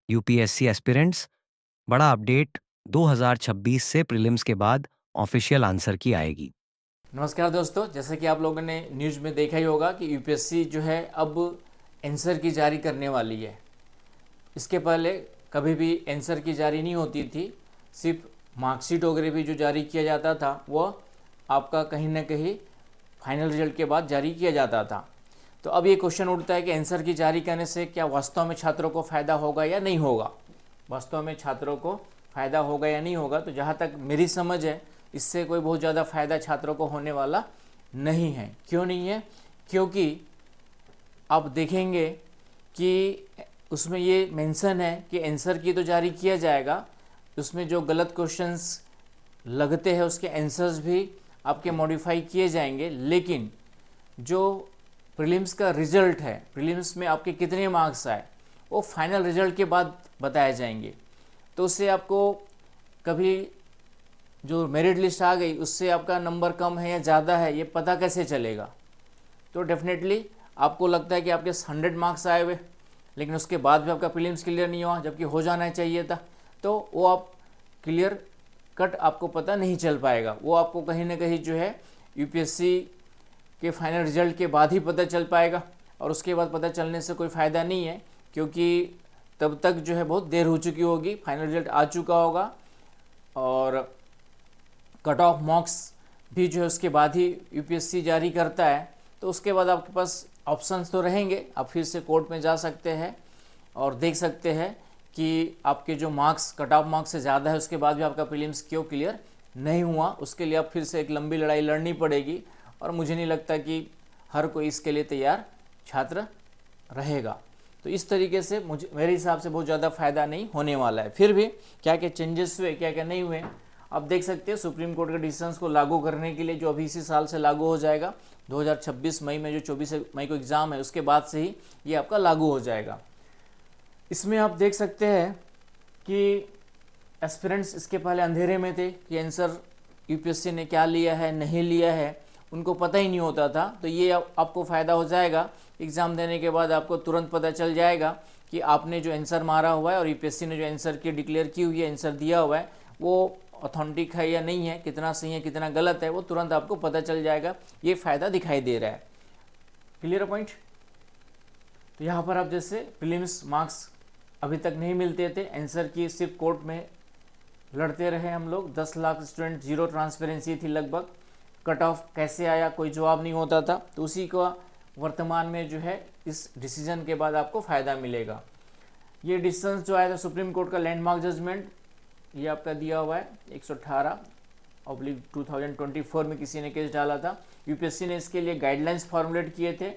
UPSC aspirants, बड़ा update 2026 से prelims के बाद ऑफिशियल आंसर की आएगी। नमस्कार दोस्तों, जैसे कि आप लोगों ने न्यूज़ में देखा ही होगा कि यूपीएससी जो है अब आंसर की जारी करने वाली है। इसके पहले कभी भी आंसर की जारी नहीं होती थी, सिर्फ मार्कशीट वगैरह भी जो जारी किया जाता था वह आपका कहीं ना कहीं फाइनल रिजल्ट के बाद जारी किया जाता था। तो अब ये क्वेश्चन उठता है कि आंसर की जारी करने से क्या वास्तव में छात्रों को फ़ायदा होगा या नहीं होगा। वास्तव में छात्रों को फ़ायदा होगा या नहीं होगा, तो जहाँ तक मेरी समझ है इससे कोई बहुत ज़्यादा फ़ायदा छात्रों को होने वाला नहीं है। क्यों नहीं है? क्योंकि आप देखेंगे कि उसमें ये मेंशन है कि आंसर की तो जारी किया जाएगा, उसमें जो गलत क्वेश्चंस लगते हैं उसके आंसर्स भी आपके मॉडिफाई किए जाएंगे, लेकिन जो प्रीलिम्स का रिजल्ट है, प्रीलिम्स में आपके कितने मार्क्स आए वो फाइनल रिजल्ट के बाद बताए जाएंगे। तो उससे आपको कभी जो मेरिट लिस्ट आ गई उससे आपका नंबर कम है या ज़्यादा है ये पता कैसे चलेगा। तो डेफिनेटली आपको लगता है कि आपके 100 मार्क्स आए हुए, लेकिन उसके बाद भी आपका प्रीलिम्स क्लियर नहीं हुआ जबकि हो जाना चाहिए था, तो वो आप क्लियर कट आपको पता नहीं चल पाएगा। वो आपको कहीं ना कहीं जो है यूपीएससी के फाइनल रिजल्ट के बाद ही पता चल पाएगा, और उसके बाद पता चलने से कोई फ़ायदा नहीं है, क्योंकि तब तक जो है बहुत देर हो चुकी होगी, फाइनल रिजल्ट आ चुका होगा और कट ऑफ मार्क्स भी जो है उसके बाद ही यूपीएससी जारी करता है। तो उसके बाद आपके पास ऑप्शंस तो रहेंगे, आप फिर से कोर्ट में जा सकते हैं और देख सकते हैं कि आपके जो मार्क्स कट ऑफ मार्क्स से ज़्यादा है उसके बाद भी आपका प्रीलिम्स क्यों क्लियर नहीं हुआ। उसके लिए आप फिर से एक लंबी लड़ाई लड़नी पड़ेगी, और मुझे नहीं लगता कि हर कोई इसके लिए तैयार छात्र रहेगा। तो इस तरीके से मेरे हिसाब से बहुत ज़्यादा फ़ायदा नहीं होने वाला है। फिर भी क्या क्या चेंजेस हुए, क्या क्या नहीं हुए, आप देख सकते हैं। सुप्रीम कोर्ट के डिसीजंस को लागू करने के लिए जो अभी इसी साल से लागू हो जाएगा, 2026 मई में जो 24 मई को एग्ज़ाम है उसके बाद से ही ये आपका लागू हो जाएगा। इसमें आप देख सकते हैं कि एस्पिरेंट्स इसके पहले अंधेरे में थे कि आंसर यूपीएससी ने क्या लिया है नहीं लिया है, उनको पता ही नहीं होता था। तो ये आपको फ़ायदा हो जाएगा, एग्ज़ाम देने के बाद आपको तुरंत पता चल जाएगा कि आपने जो आंसर मारा हुआ है और यूपीएससी ने जो आंसर की डिक्लेयर की हुई है, आंसर दिया हुआ है, वो ऑथेंटिक है या नहीं है, कितना सही है कितना गलत है, वो तुरंत आपको पता चल जाएगा। ये फ़ायदा दिखाई दे रहा है। Clear point? तो यहाँ पर आप जैसे प्रीलिम्स मार्क्स अभी तक नहीं मिलते थे, आंसर की सिर्फ कोर्ट में लड़ते रहे हम लोग, 10 लाख स्टूडेंट, जीरो ट्रांसपेरेंसी थी लगभग, कट ऑफ कैसे आया कोई जवाब नहीं होता था। तो उसी का वर्तमान में जो है इस डिसीजन के बाद आपको फ़ायदा मिलेगा। ये डिसीजन जो आया था सुप्रीम कोर्ट का लैंडमार्क जजमेंट, ये आपका दिया हुआ है 118/2024 में किसी ने केस डाला था। यूपीएससी ने इसके लिए गाइडलाइंस फॉर्मुलेट किए थे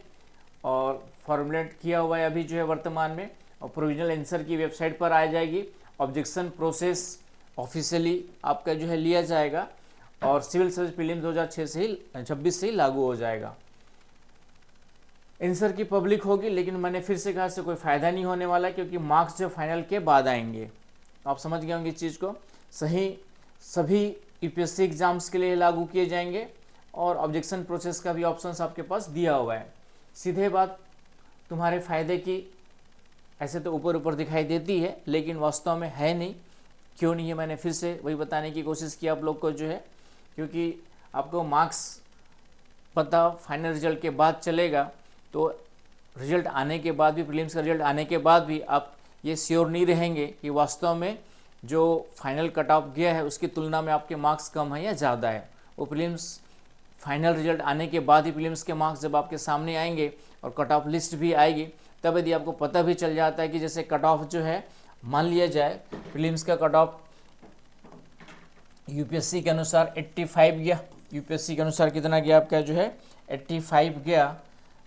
और फॉर्मुलेट किया हुआ है अभी जो है वर्तमान में, और प्रोविजनल आंसर की वेबसाइट पर आ जाएगी। ऑब्जेक्शन प्रोसेस ऑफिशियली आपका जो है लिया जाएगा, और सिविल सर्विस प्रीलिम्स 2026 से ही लागू हो जाएगा। आंसर की पब्लिक होगी, लेकिन मैंने फिर से कहा इससे कोई फ़ायदा नहीं होने वाला, क्योंकि मार्क्स जो फाइनल के बाद आएंगे। आप समझ गए होंगे इस चीज़ को। सभी यूपीएससी एग्ज़ाम्स के लिए लागू किए जाएंगे, और ऑब्जेक्शन प्रोसेस का भी ऑप्शंस आपके पास दिया हुआ है। सीधे बात तुम्हारे फ़ायदे की ऐसे तो ऊपर ऊपर दिखाई देती है, लेकिन वास्तव में है नहीं। क्यों नहीं है, मैंने फिर से वही बताने की कोशिश की आप लोग को जो है, क्योंकि आपको मार्क्स पता फाइनल रिजल्ट के बाद चलेगा, तो रिजल्ट आने के बाद भी, प्रीलिम्स का रिजल्ट आने के बाद भी आप ये श्योर नहीं रहेंगे कि वास्तव में जो फाइनल कट ऑफ गया है उसकी तुलना में आपके मार्क्स कम है या ज़्यादा है। वो प्रीलिम्स फाइनल रिजल्ट आने के बाद ही प्रीलिम्स के मार्क्स जब आपके सामने आएंगे और कट ऑफ लिस्ट भी आएगी, तब यदि आपको पता भी चल जाता है कि जैसे कट ऑफ जो है, मान लिया जाए प्रीलिम्स का कट ऑफ यूपीएससी के अनुसार 85 गया, यूपीएससी के अनुसार कितना गया आपका जो है 85 गया,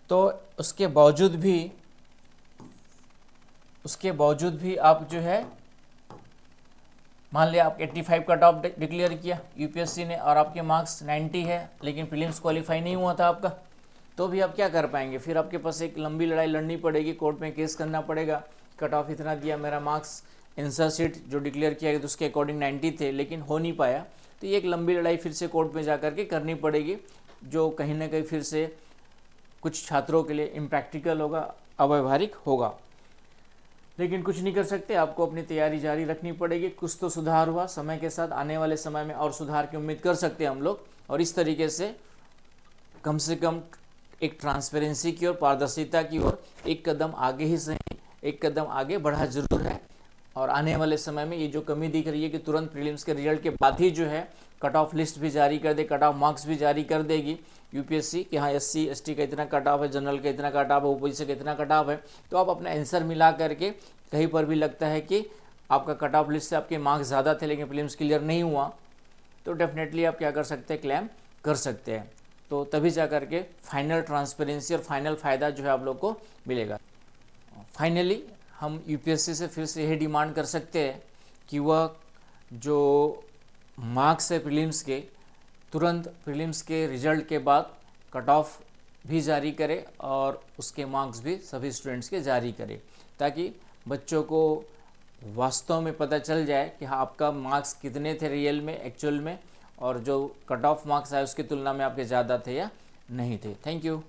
तो उसके बावजूद भी आप जो है, मान लिया आप 85 कट ऑफ डिक्लेयर किया यूपीएससी ने और आपके मार्क्स 90 है, लेकिन प्रीलिम्स क्वालिफाई नहीं हुआ था आपका, तो भी आप क्या कर पाएंगे। फिर आपके पास एक लंबी लड़ाई लड़नी पड़ेगी, कोर्ट में केस करना पड़ेगा, कट ऑफ इतना दिया, मेरा मार्क्स आंसर शीट जो डिक्लेयर किया गया तो उसके अकॉर्डिंग 90 थे लेकिन हो नहीं पाया। तो ये एक लंबी लड़ाई फिर से कोर्ट में जा कर के करनी पड़ेगी, जो कहीं ना कहीं फिर से कुछ छात्रों के लिए इम्प्रैक्टिकल होगा, अव्यवहारिक होगा। लेकिन कुछ नहीं कर सकते, आपको अपनी तैयारी जारी रखनी पड़ेगी। कुछ तो सुधार हुआ समय के साथ, आने वाले समय में और सुधार की उम्मीद कर सकते हैं हम लोग। और इस तरीके से कम एक ट्रांसपेरेंसी की और पारदर्शिता की ओर एक कदम आगे ही सही, एक कदम आगे बढ़ा जरूर है। और आने वाले समय में ये जो कमी दिख रही है कि तुरंत प्रीलिम्स के रिजल्ट के बाद ही जो है कट ऑफ लिस्ट भी जारी कर दे, कट ऑफ मार्क्स भी जारी कर देगी यूपीएससी कि हाँ एससी एसटी का इतना कट ऑफ है, जनरल का इतना कट ऑफ है, ओबीसी का इतना कट ऑफ है, तो आप अपना आंसर मिला करके कहीं पर भी लगता है कि आपका कट ऑफ लिस्ट से आपके मार्क्स ज़्यादा थे लेकिन प्रीलिम्स क्लियर नहीं हुआ, तो डेफिनेटली आप क्या कर सकते हैं, क्लेम कर सकते हैं। तो तभी जा करके फाइनल ट्रांसपेरेंसी और फाइनल फ़ायदा जो है आप लोग को मिलेगा। फाइनली हम यूपीएससी से फिर से यही डिमांड कर सकते हैं कि वह जो मार्क्स है प्रीलिम्स के, तुरंत प्रीलिम्स के रिजल्ट के बाद कट ऑफ भी जारी करे और उसके मार्क्स भी सभी स्टूडेंट्स के जारी करे, ताकि बच्चों को वास्तव में पता चल जाए कि हाँ आपका मार्क्स कितने थे रियल में, एक्चुअल में, और जो कट ऑफ मार्क्स आए उसकी तुलना में आपके ज़्यादा थे या नहीं थे। Thank you.